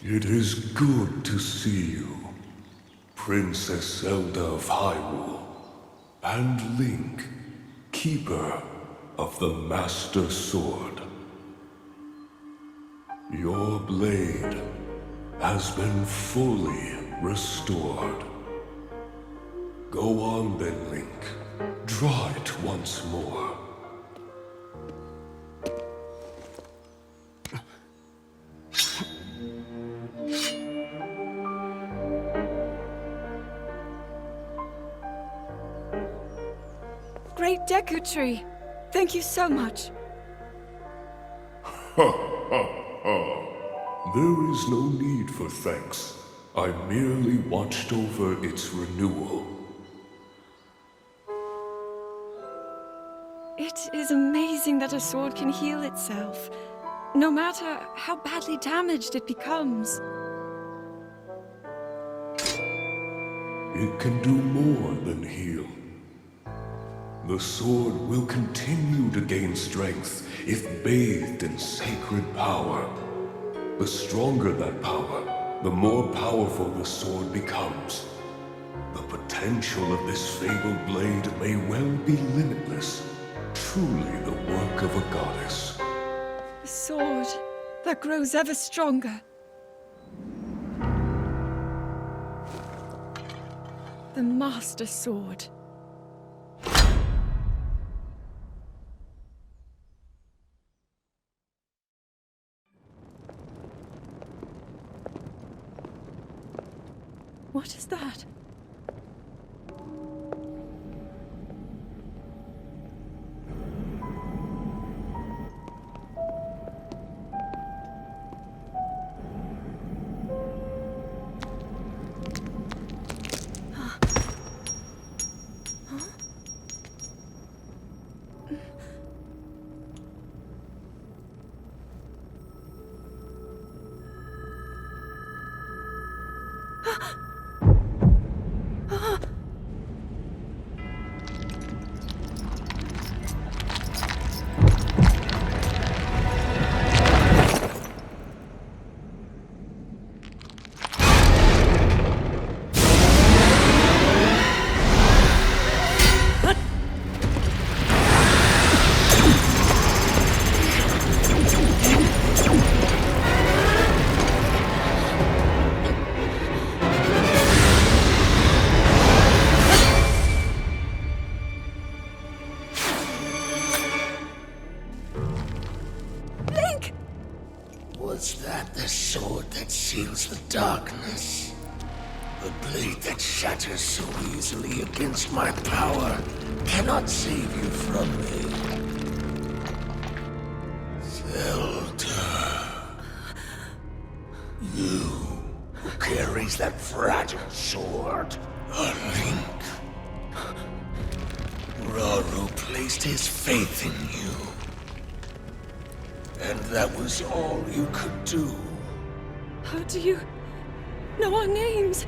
It is good to see you, Princess Zelda of Hyrule, and Link, Keeper of the Master Sword. Your blade has been fully restored. Go on then, Link. Draw it once more. Great Deku Tree! Thank you so much. There is no need for thanks. I merely watched over its renewal. It is amazing that a sword can heal itself, no matter how badly damaged it becomes. It can do more than heal. The sword will continue to gain strength if bathed in sacred power. The stronger that power, the more powerful the sword becomes. The potential of this fabled blade may well be limitless. Truly the work of a goddess. A sword that grows ever stronger. The Master Sword. What is that? Was that the sword that seals the darkness? The blade that shatters so easily against my power cannot save you from me. Zelda. You who carries that fragile sword. A Link. Rauru placed his faith in you. And that was all you could do. How do you know our names?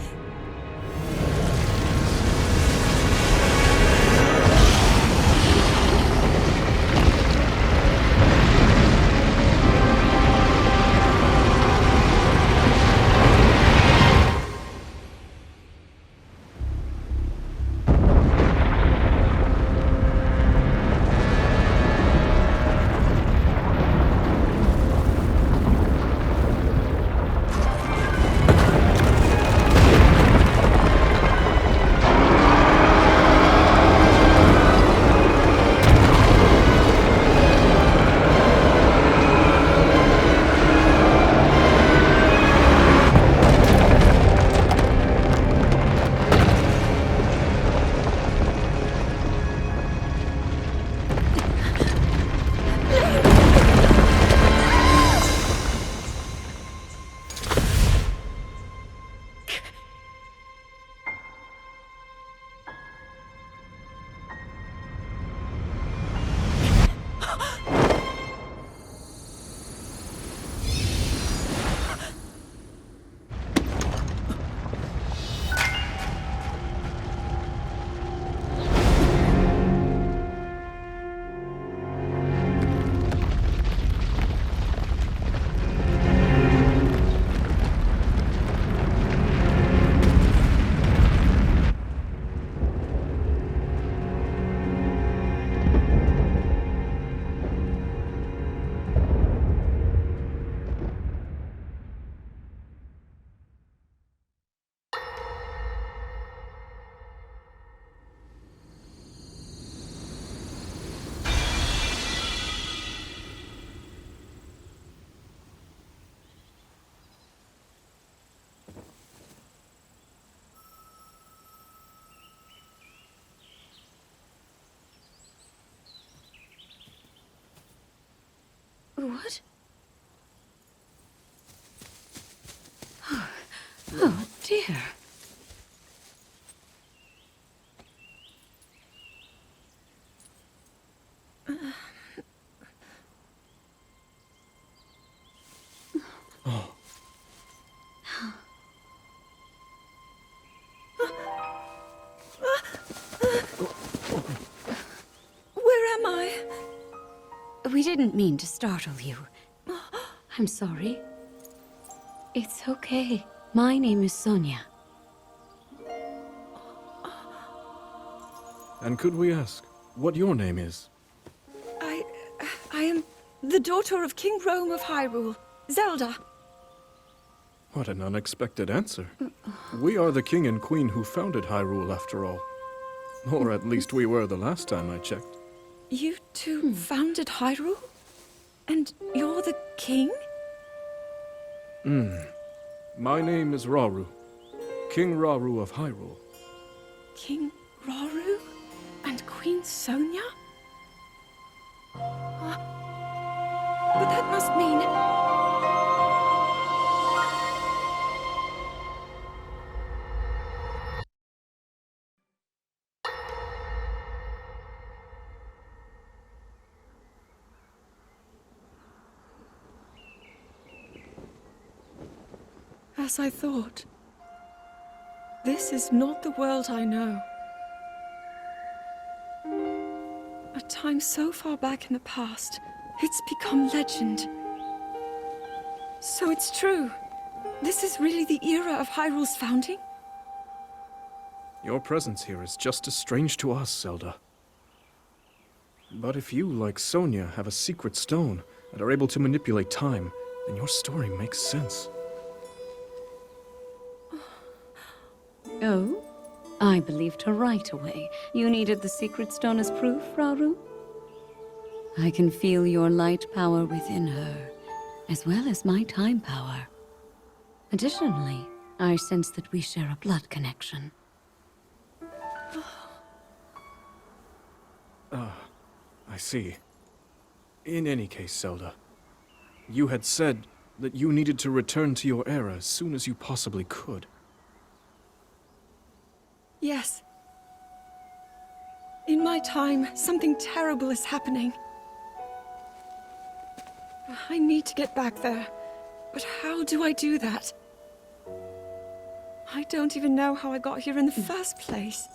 What? Oh, dear. Where am I? We didn't mean to startle you. I'm sorry. It's okay. My name is Sonia. And could we ask what your name is? I am the daughter of King Rome of Hyrule, Zelda. What an unexpected answer. We are the king and queen who founded Hyrule, after all. Or at least we were the last time I checked. You two founded Hyrule? And you're the king? My name is Rauru, King Rauru of Hyrule. King Rauru? And Queen Sonia? But that must mean... As I thought. This is not the world I know. A time so far back in the past, it's become legend. So it's true. This is really the era of Hyrule's founding? Your presence here is just as strange to us, Zelda. But if you, like Sonia, have a secret stone and are able to manipulate time, then your story makes sense. Oh? I believed her right away. You needed the secret stone as proof, Rauru? I can feel your light power within her, as well as my time power. Additionally, I sense that we share a blood connection. I see. In any case, Zelda, you had said that you needed to return to your era as soon as you possibly could. Yes. In my time, something terrible is happening. I need to get back there. But how do I do that? I don't even know how I got here in the first place.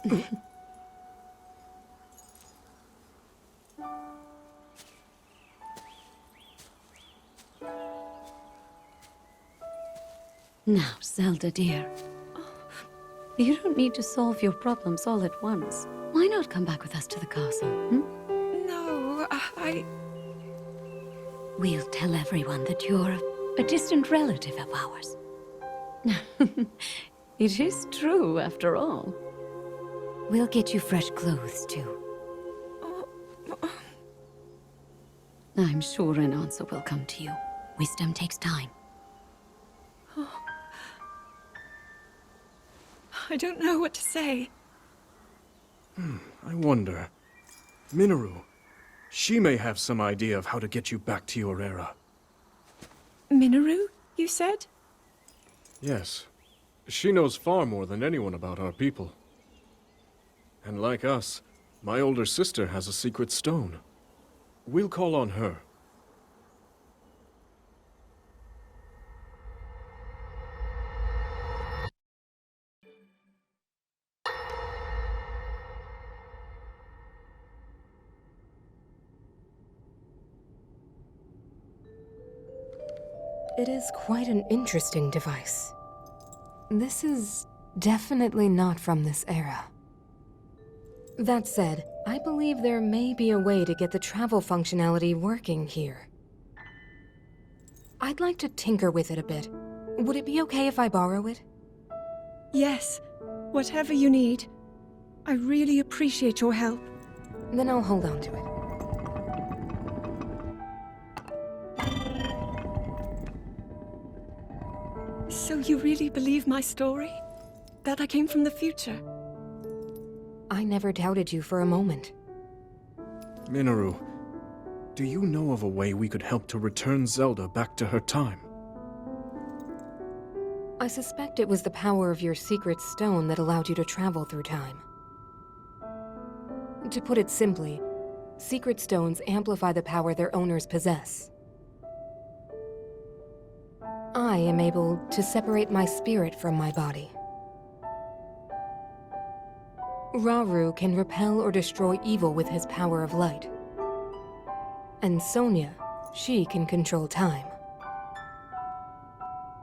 Now, Zelda dear, you don't need to solve your problems all at once. Why not come back with us to the castle, No, We'll tell everyone that you're a distant relative of ours. It is true, after all. We'll get you fresh clothes, too. I'm sure an answer will come to you. Wisdom takes time. I don't know what to say. I wonder. Minoru. She may have some idea of how to get you back to your era. Minoru, you said? Yes. She knows far more than anyone about our people. And like us, my older sister has a secret stone. We'll call on her. It is quite an interesting device. This is definitely not from this era. That said, I believe there may be a way to get the travel functionality working here. I'd like to tinker with it a bit. Would it be okay if I borrow it? Yes. Whatever you need. I really appreciate your help. Then I'll hold on to it. So you really believe my story? That I came from the future? I never doubted you for a moment. Minoru, Do you know of a way we could help to return Zelda back to her time? I suspect it was the power of your secret stone that allowed you to travel through time. To put it simply, secret stones amplify the power their owners possess. I am able to separate my spirit from my body. Rauru can repel or destroy evil with his power of light. And Sonia, she can control time.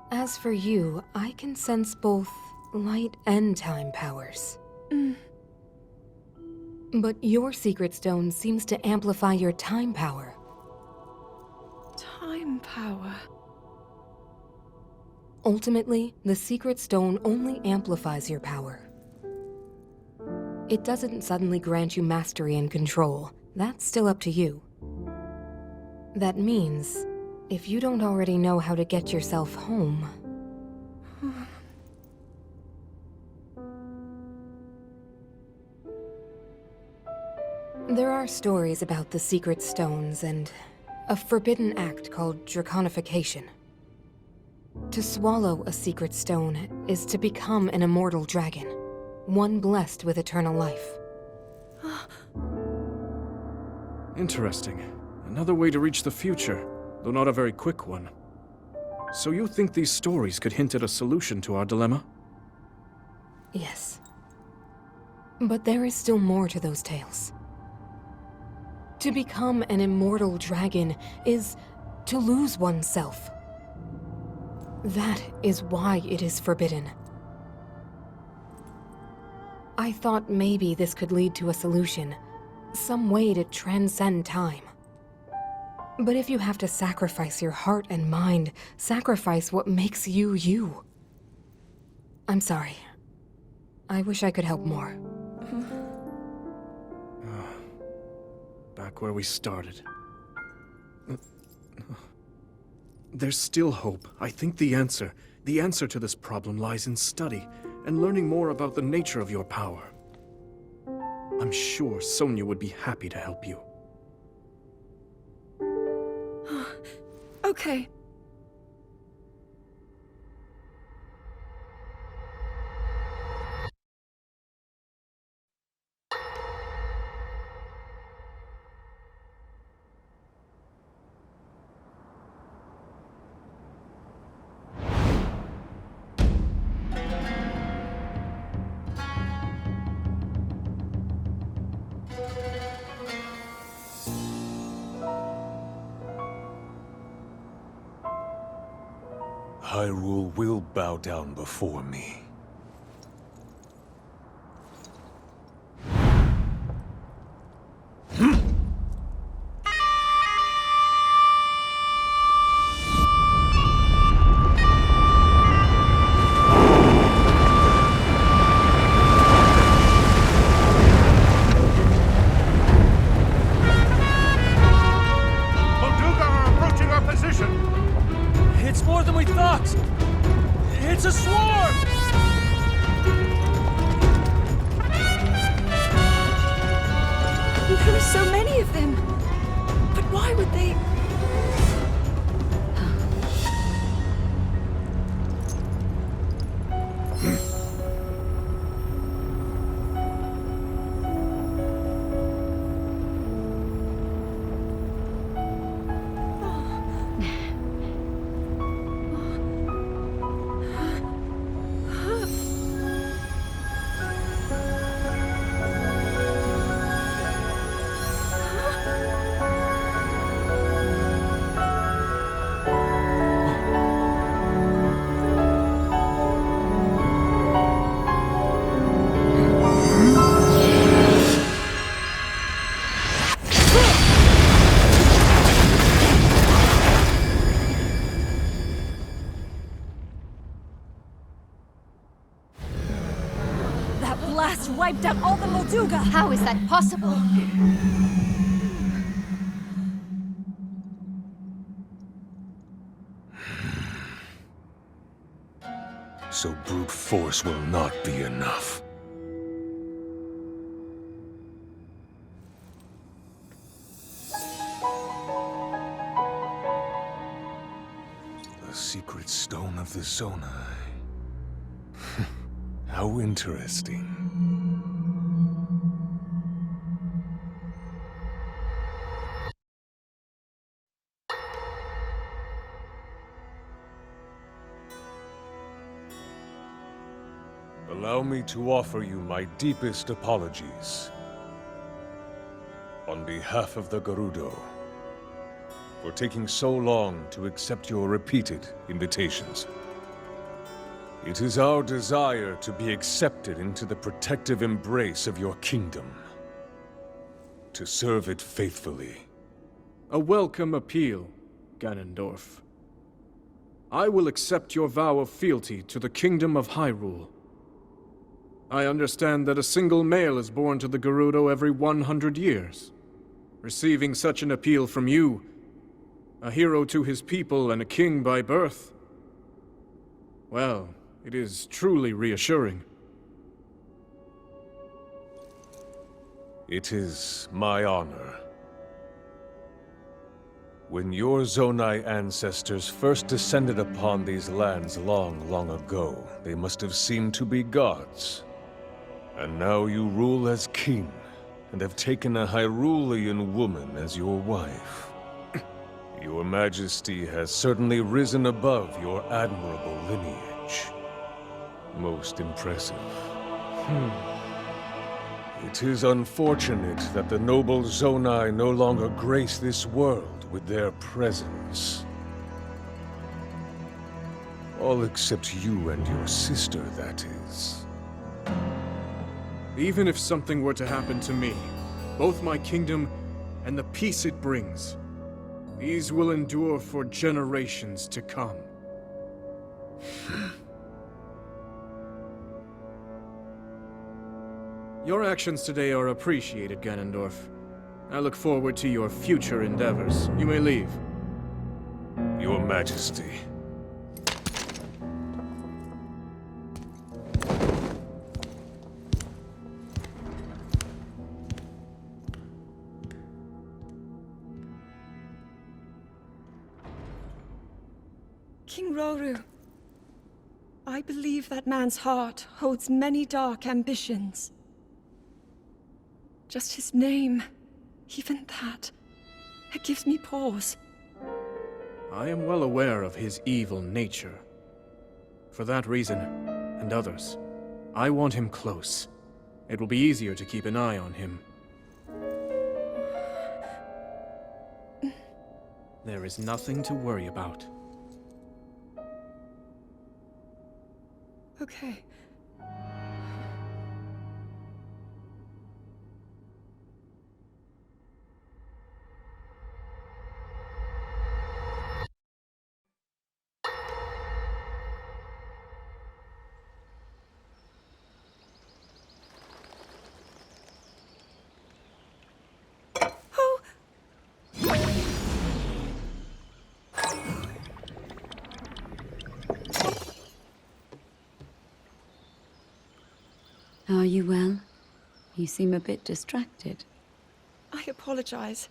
As for you, I can sense both light and time powers. But your secret stone seems to amplify your time power. Time power. Ultimately, the secret stone only amplifies your power. It doesn't suddenly grant you mastery and control. That's still up to you. That means, if you don't already know how to get yourself home... There are stories about the secret stones and a forbidden act called draconification. To swallow a secret stone is to become an immortal dragon, one blessed with eternal life. Interesting. Another way to reach the future, though not a very quick one. So you think these stories could hint at a solution to our dilemma? Yes. But there is still more to those tales. To become an immortal dragon is to lose oneself. That is why it is forbidden. I thought maybe this could lead to a solution, some way to transcend time. But if you have to sacrifice your heart and mind, sacrifice what makes you you. I'm sorry. I wish I could help more. Back where we started. There's still hope. I think the answer to this problem lies in study and learning more about the nature of your power. I'm sure Sonia would be happy to help you. Okay. Hyrule will bow down before me. It's more than we thought! It's a swarm! There are so many of them. But why would they... That blast wiped out all the Molduga! How is that possible? So brute force will not be enough. of the Zonai. How interesting. Allow me to offer you my deepest apologies. On behalf of the Gerudo, for taking so long to accept your repeated invitations. It is our desire to be accepted into the protective embrace of your kingdom. To serve it faithfully. A welcome appeal, Ganondorf. I will accept your vow of fealty to the kingdom of Hyrule. I understand that a single male is born to the Gerudo every 100 years. Receiving such an appeal from you, a hero to his people and a king by birth, well, it is truly reassuring. It is my honor. When your Zonai ancestors first descended upon these lands long, long ago, they must have seemed to be gods. And now you rule as king, and have taken a Hyrulean woman as your wife. Your Majesty has certainly risen above your admirable lineage. Most impressive. It is unfortunate that the noble Zonai no longer grace this world with their presence. All except you and your sister, that is. Even if something were to happen to me, both my kingdom and the peace it brings, these will endure for generations to come. Your actions today are appreciated, Ganondorf. I look forward to your future endeavors. You may leave. Your Majesty. King Roru, I believe that man's heart holds many dark ambitions. Just his name, even that, it gives me pause. I am well aware of his evil nature. For that reason, and others, I want him close. It will be easier to keep an eye on him. There is nothing to worry about. Okay. Oh! Are you well? You seem a bit distracted. I apologize.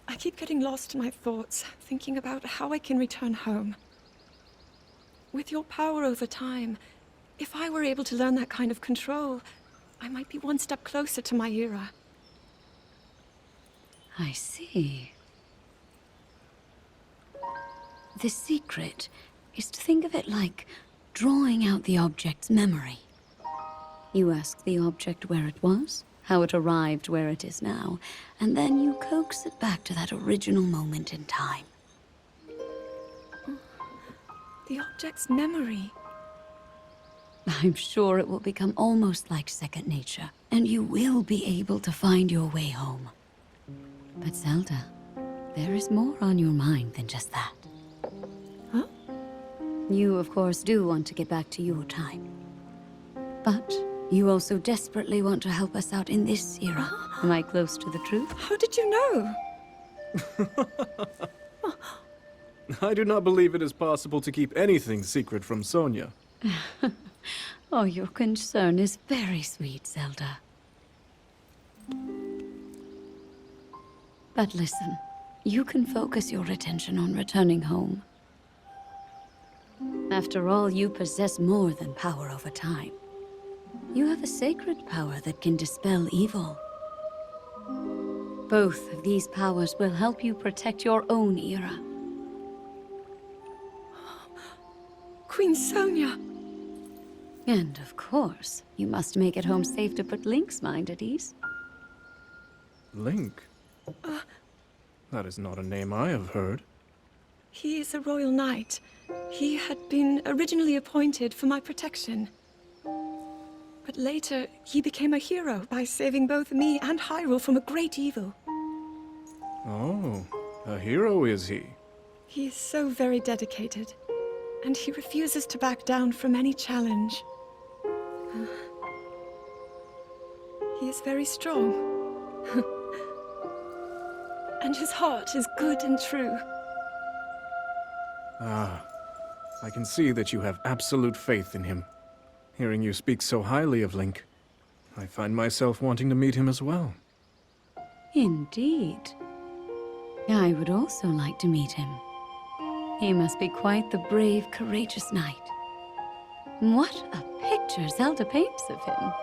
I keep getting lost in my thoughts, thinking about how I can return home. With your power over time, if I were able to learn that kind of control, I might be one step closer to my era. I see. The secret is to think of it like drawing out the object's memory. You ask the object where it was, how it arrived where it is now, and then you coax it back to that original moment in time. The object's memory. I'm sure it will become almost like second nature, and you will be able to find your way home. But Zelda, there is more on your mind than just that. Huh? You, of course, do want to get back to your time. But you also desperately want to help us out in this era. Am I close to the truth? How did you know? I do not believe it is possible to keep anything secret from Sonia. Oh, your concern is very sweet, Zelda. But listen, you can focus your attention on returning home. After all, you possess more than power over time. You have a sacred power that can dispel evil. Both of these powers will help you protect your own era. Queen Sonia! And of course, you must make it home safe to put Link's mind at ease. Link? That is not a name I have heard. He is a royal knight. He had been originally appointed for my protection. But later, he became a hero by saving both me and Hyrule from a great evil. Oh, a hero is he? He is so very dedicated, and he refuses to back down from any challenge. He is very strong. And his heart is good and true. Ah, I can see that you have absolute faith in him. Hearing you speak so highly of Link, I find myself wanting to meet him as well. Indeed. I would also like to meet him. He must be quite the brave, courageous knight. What a picture Zelda paints of him.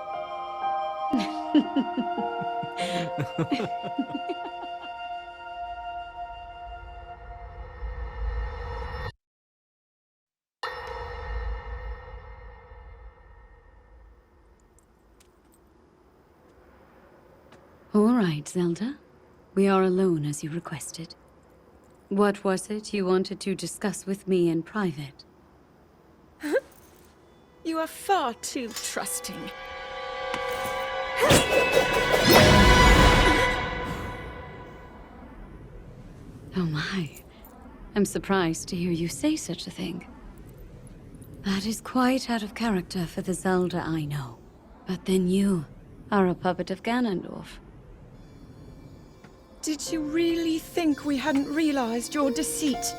All right, Zelda. We are alone as you requested. What was it you wanted to discuss with me in private? You are far too trusting. Oh my. I'm surprised to hear you say such a thing. That is quite out of character for the Zelda I know. But then you are a puppet of Ganondorf. Did you really think we hadn't realized your deceit?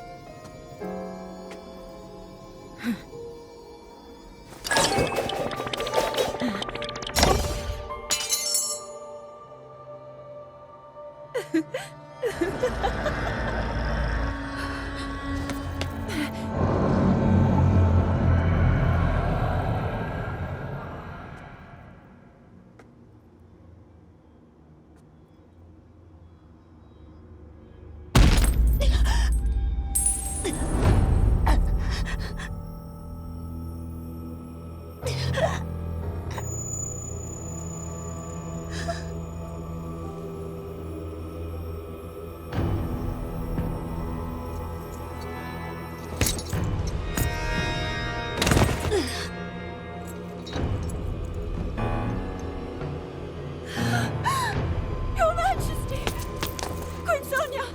Your Majesty! Queen Sonia!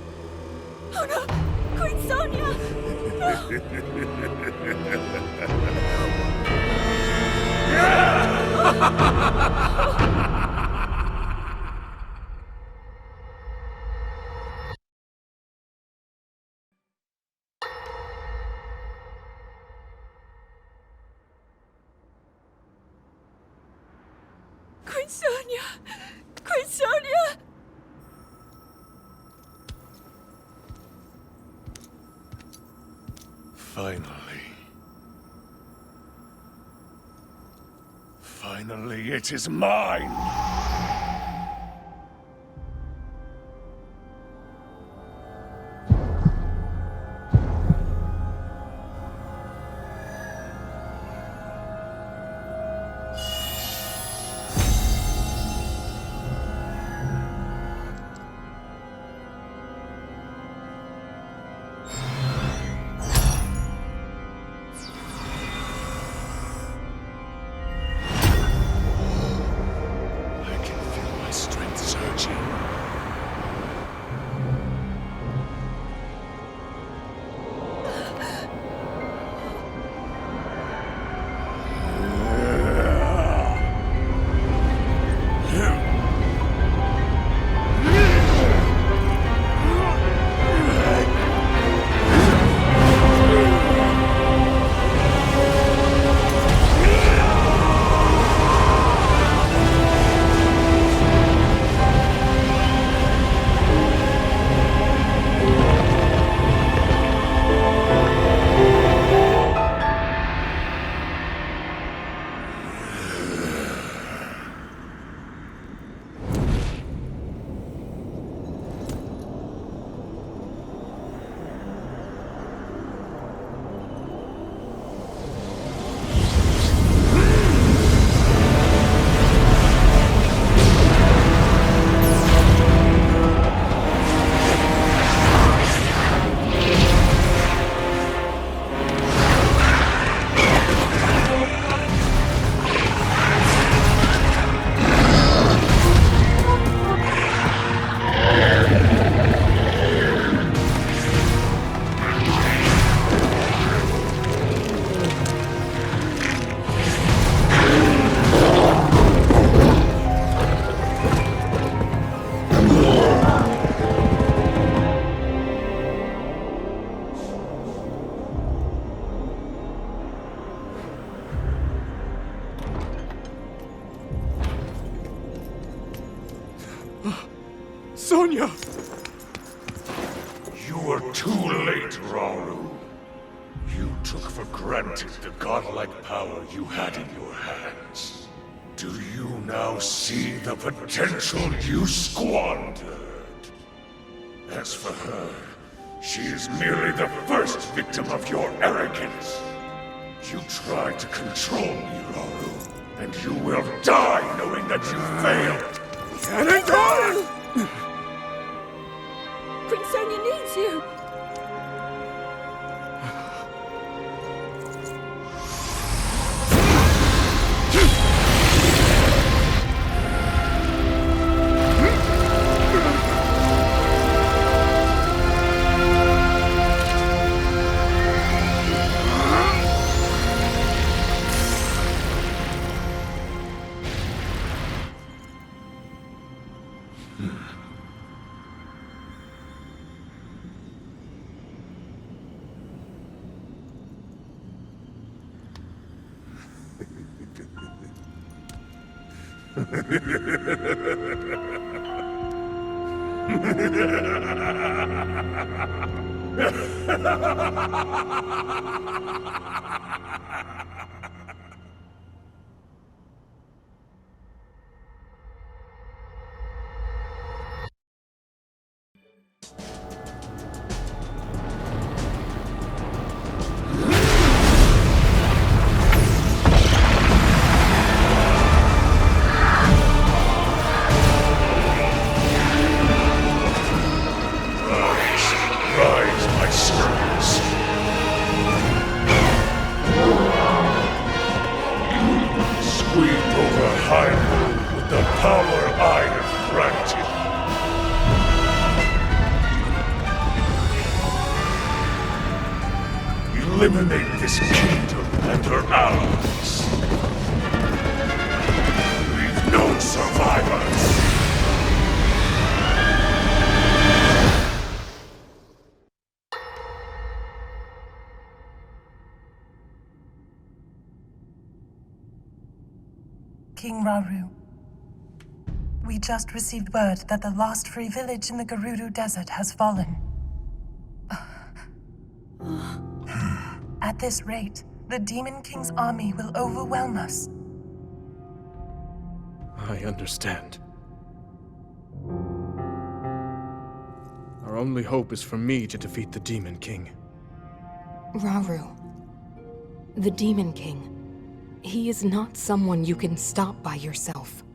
Oh no! Queen Sonia! Queen Sonia! Queen Sonia! Finally. Finally, it is mine! Sonia! You are too late, Rauru. You took for granted the godlike power you had in your hands. Do you now see the potential you squandered? As for her, she is merely the first victim of your arrogance. You tried to control me, Rauru, and you will die knowing that you failed. Ganondorf! Queen Sonia needs you! Rise, my servants. Sweep over Hyrule with the power I have granted. Eliminate this kingdom and her allies. Leave no survivors. King Rauru, we just received word that the last free village in the Gerudo Desert has fallen. At this rate, the Demon King's army will overwhelm us. I understand. Our only hope is for me to defeat the Demon King. Rauru. The Demon King. He is not someone you can stop by yourself.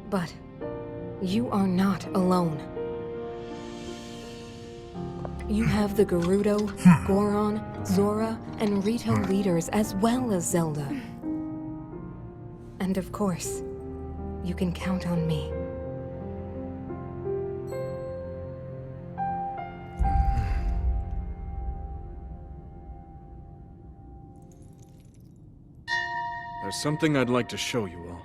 But you are not alone. You have the Gerudo, Goron, Zora, and Rito leaders as well as Zelda. And of course, you can count on me. There's something I'd like to show you all.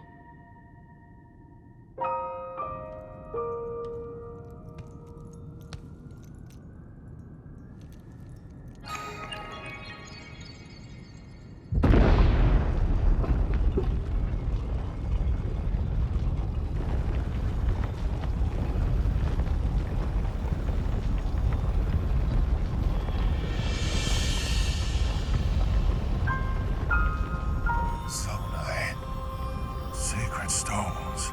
Sacred stones.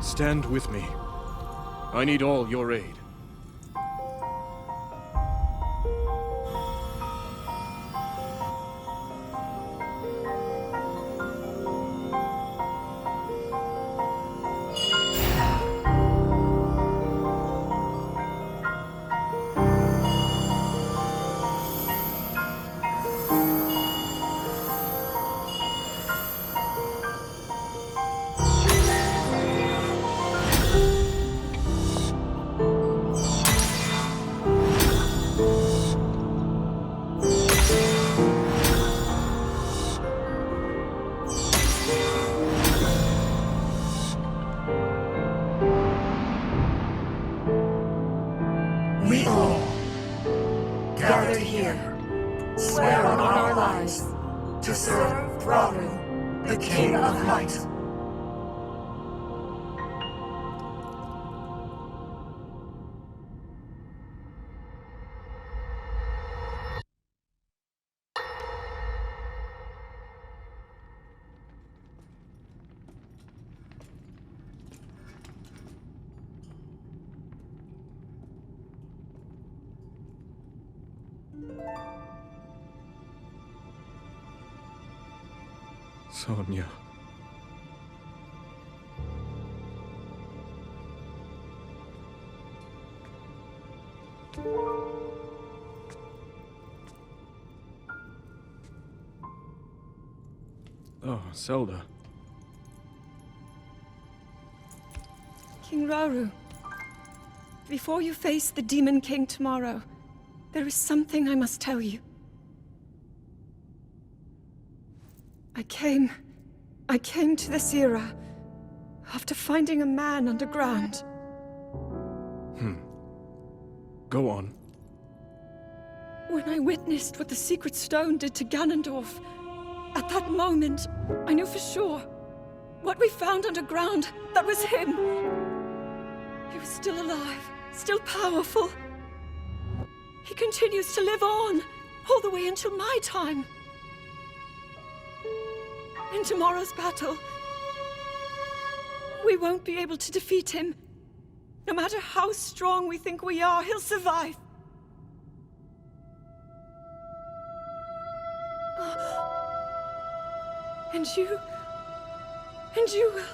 Stand with me. I need all your aid. We all gathered here swear on our lives to serve Rauru, the King of Light. Sonia. Oh, Zelda. King Rauru, before you face the Demon King tomorrow, there is something I must tell you. I came to this era after finding a man underground. Go on. When I witnessed what the Secret Stone did to Ganondorf, at that moment, I knew for sure what we found underground, that was him. He was still alive, still powerful. He continues to live on, all the way until my time. In tomorrow's battle, we won't be able to defeat him. No matter how strong we think we are, he'll survive. And you will.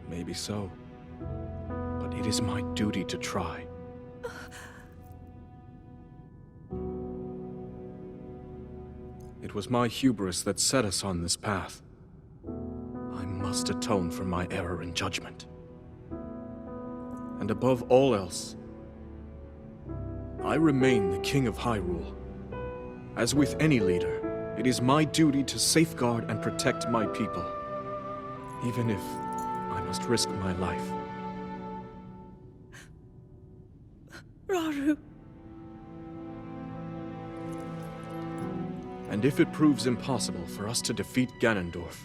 Maybe so. But it is my duty to try. It was my hubris that set us on this path. I must atone for my error in judgment. And above all else, I remain the King of Hyrule. As with any leader, it is my duty to safeguard and protect my people, even if I must risk my life. Rauru. And if it proves impossible for us to defeat Ganondorf,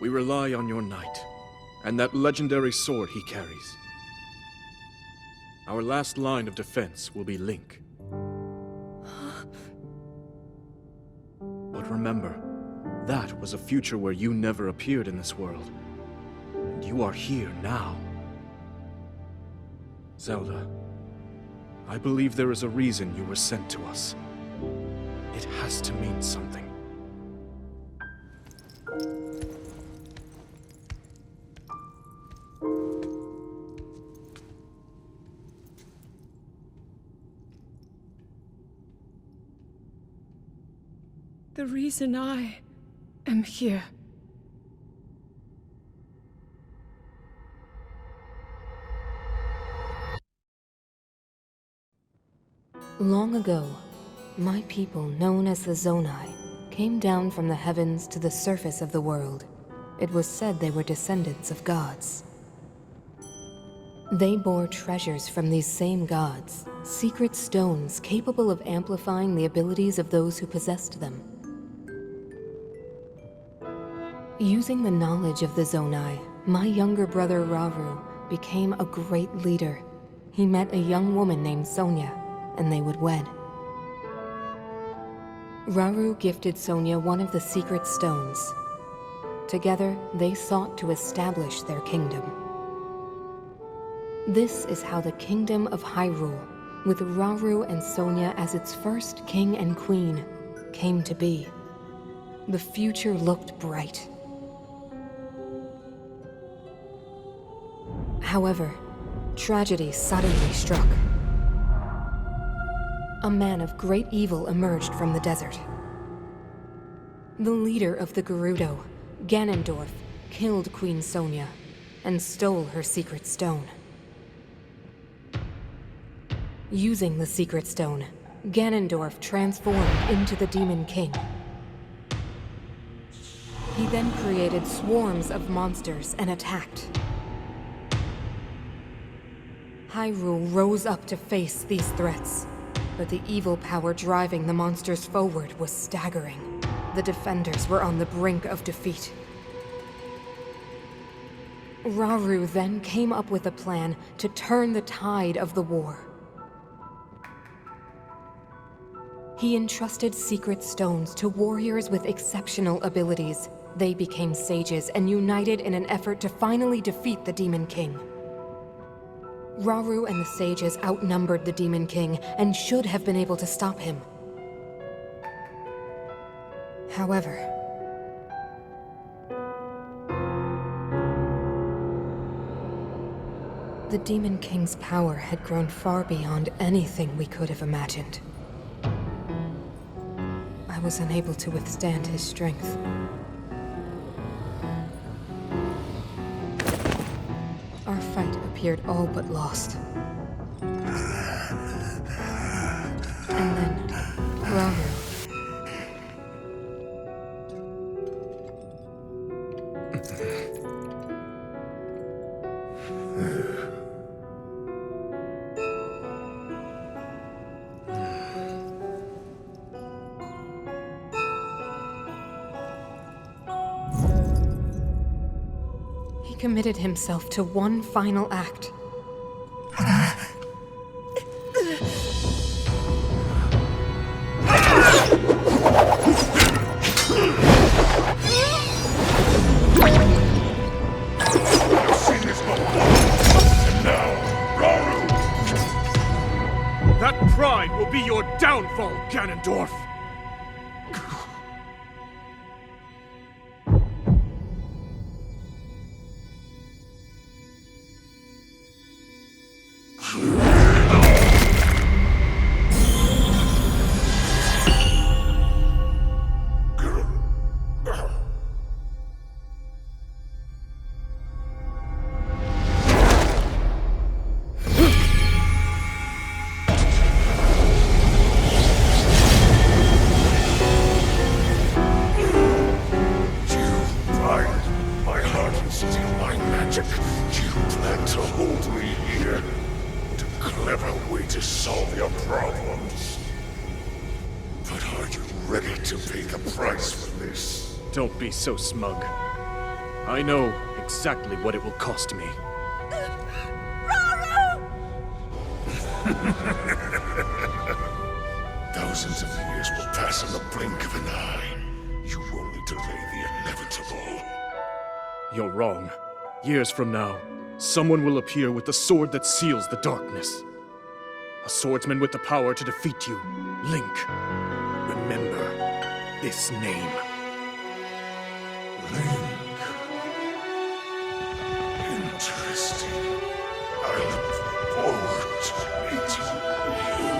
we rely on your knight, and that legendary sword he carries. Our last line of defense will be Link. But remember, that was a future where you never appeared in this world. And you are here now. Zelda, I believe there is a reason you were sent to us. It has to mean something. The reason I am here. Long ago, my people, known as the Zonai, came down from the heavens to the surface of the world. It was said they were descendants of gods. They bore treasures from these same gods, secret stones capable of amplifying the abilities of those who possessed them. Using the knowledge of the Zonai, my younger brother Rauru became a great leader. He met a young woman named Sonia, and they would wed. Rauru gifted Sonia one of the secret stones. Together, they sought to establish their kingdom. This is how the Kingdom of Hyrule, with Rauru and Sonia as its first king and queen, came to be. The future looked bright. However, tragedy suddenly struck. A man of great evil emerged from the desert. The leader of the Gerudo, Ganondorf, killed Queen Sonia and stole her secret stone. Using the secret stone, Ganondorf transformed into the Demon King. He then created swarms of monsters and attacked. Hyrule rose up to face these threats, but the evil power driving the monsters forward was staggering. The defenders were on the brink of defeat. Rauru then came up with a plan to turn the tide of the war. He entrusted secret stones to warriors with exceptional abilities. They became sages and united in an effort to finally defeat the Demon King. Rauru and the sages outnumbered the Demon King and should have been able to stop him. However, the Demon King's power had grown far beyond anything we could have imagined. I was unable to withstand his strength. Our fight appeared all but lost. And then, Rauru. He committed himself to one final act. That pride will be your downfall, Ganondorf! Don't be so smug. I know exactly what it will cost me. Thousands of years will pass in the blink of an eye. You only delay the inevitable. You're wrong. Years from now, someone will appear with the sword that seals the darkness. A swordsman with the power to defeat you, Link. Remember this name. Link. Interesting. I look forward to meeting you.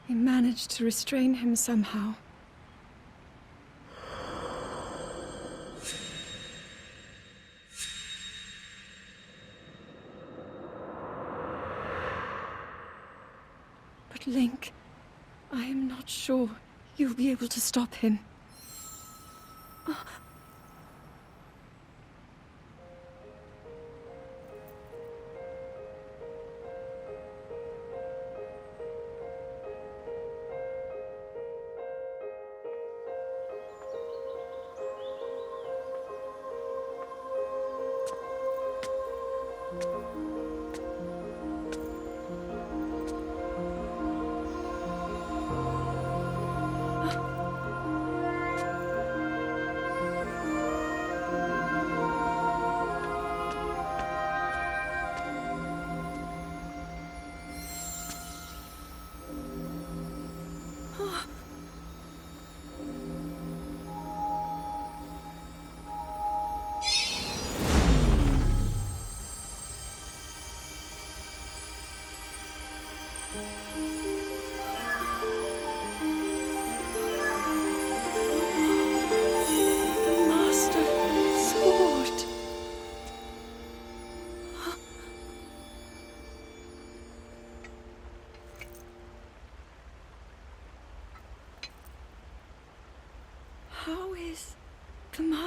He managed to restrain him somehow. But Link, I am not sure you'll be able to stop him.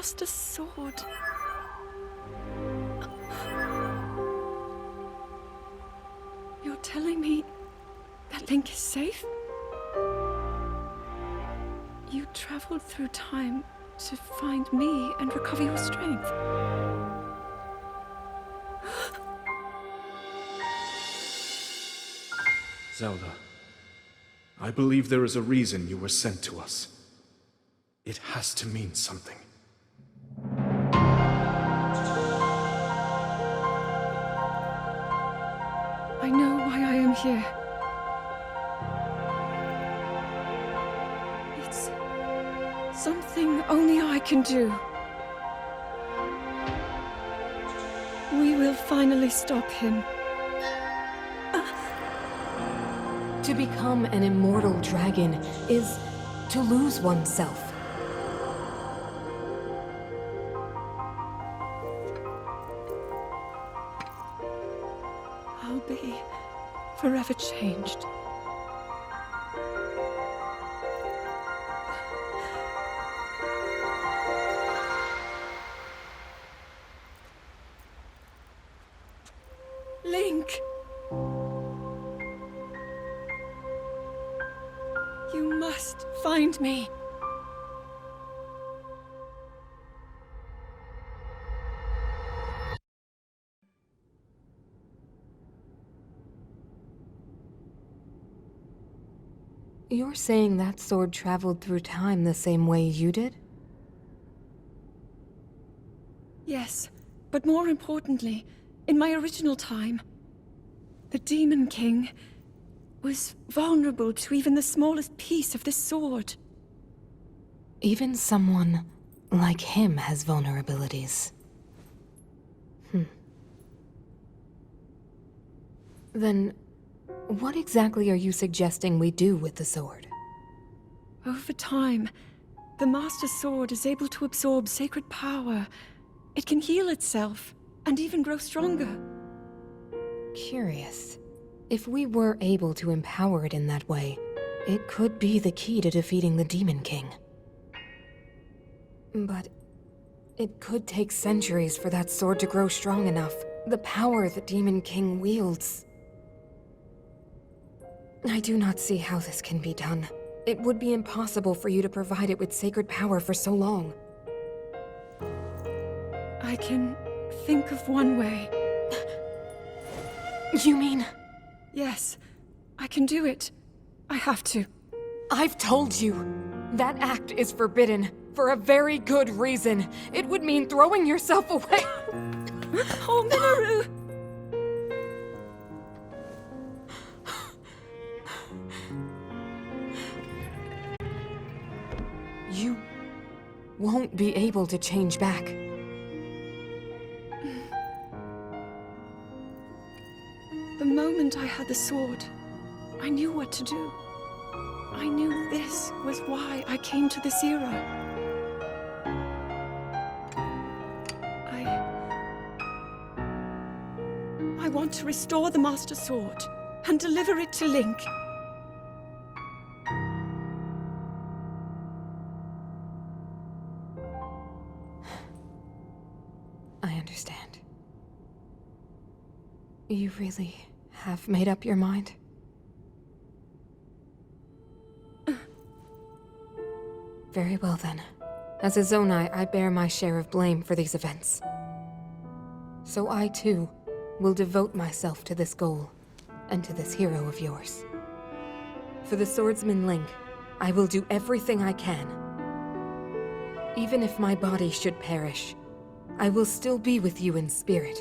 Master Sword. You're telling me that Link is safe? You traveled through time to find me and recover your strength. Zelda, I believe there is a reason you were sent to us. It has to mean something. I know why I am here. It's something only I can do. We will finally stop him. To become an immortal dragon is to lose oneself. I'll be forever changed. Link! You must find me. You're saying that sword traveled through time the same way you did? Yes, but more importantly, in my original time, the Demon King was vulnerable to even the smallest piece of this sword. Even someone like him has vulnerabilities. Then, what exactly are you suggesting we do with the sword? Over time, the Master Sword is able to absorb sacred power. It can heal itself, and even grow stronger. Curious. If we were able to empower it in that way, it could be the key to defeating the Demon King. But it could take centuries for that sword to grow strong enough. The power the Demon King wields. I do not see how this can be done. It would be impossible for you to provide it with sacred power for so long. I can think of one way. You mean? Yes, I can do it. I have to. I've told you. That act is forbidden, for a very good reason. It would mean throwing yourself away. Oh, Minoru! You won't be able to change back. The moment I had the sword, I knew what to do. I knew this was why I came to this era. I want to restore the Master Sword and deliver it to Link. I understand. You really have made up your mind? Very well then. As a Zonai, I bear my share of blame for these events. So I too will devote myself to this goal, and to this hero of yours. For the swordsman Link, I will do everything I can. Even if my body should perish, I will still be with you in spirit.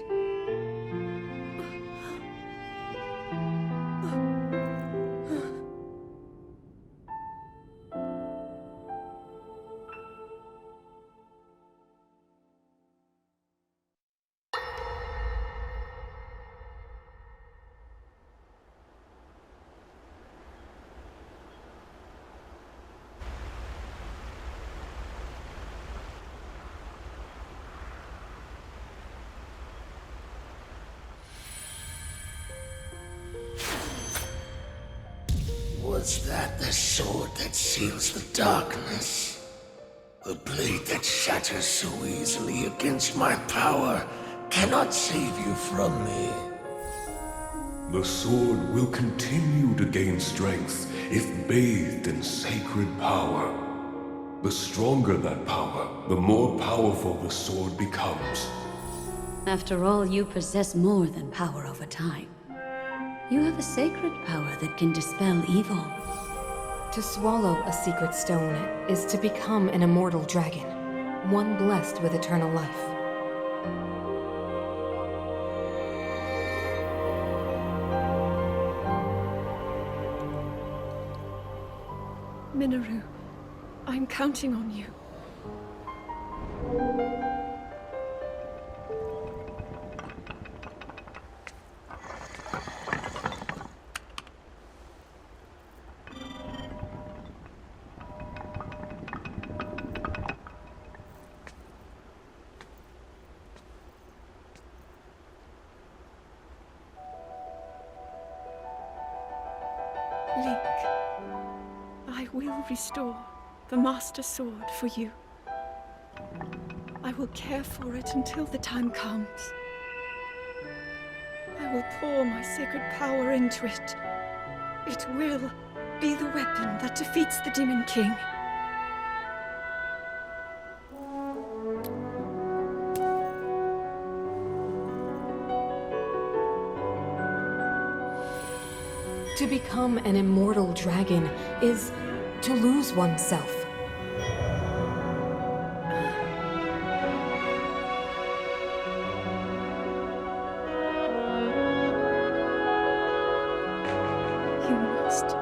Was that the sword that seals the darkness? A blade that shatters so easily against my power cannot save you from me. The sword will continue to gain strength if bathed in sacred power. The stronger that power, the more powerful the sword becomes. After all, you possess more than power over time. You have a sacred power that can dispel evil. To swallow a secret stone is to become an immortal dragon, one blessed with eternal life. Minoru, I'm counting on you. Link, I will restore the Master Sword for you. I will care for it until the time comes. I will pour my sacred power into it. It will be the weapon that defeats the Demon King. To become an immortal dragon is to lose oneself. You must.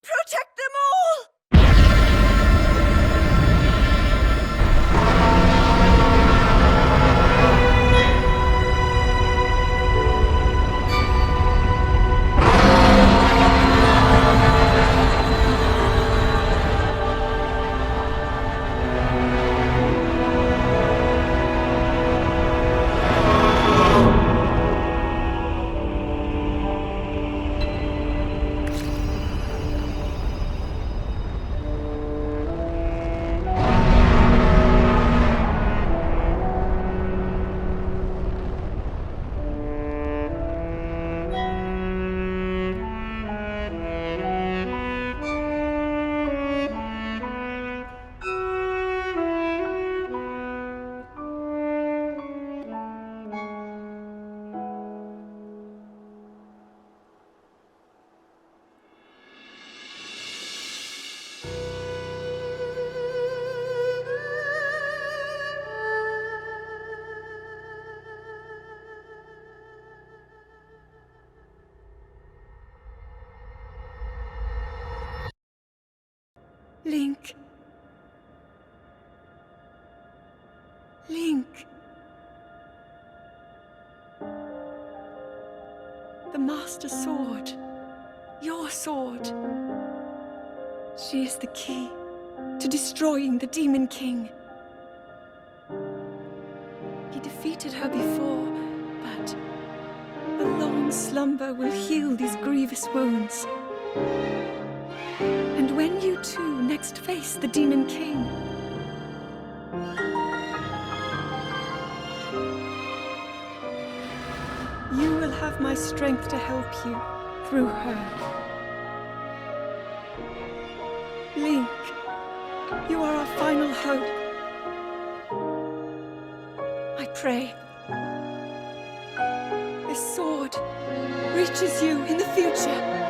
Protect them all! Link. Link. The Master Sword. Your sword. She is the key to destroying the Demon King. He defeated her before, but a long slumber will heal these grievous wounds. And when you two next face the Demon King, you will have my strength to help you through her. Link, you are our final hope. I pray this sword reaches you in the future.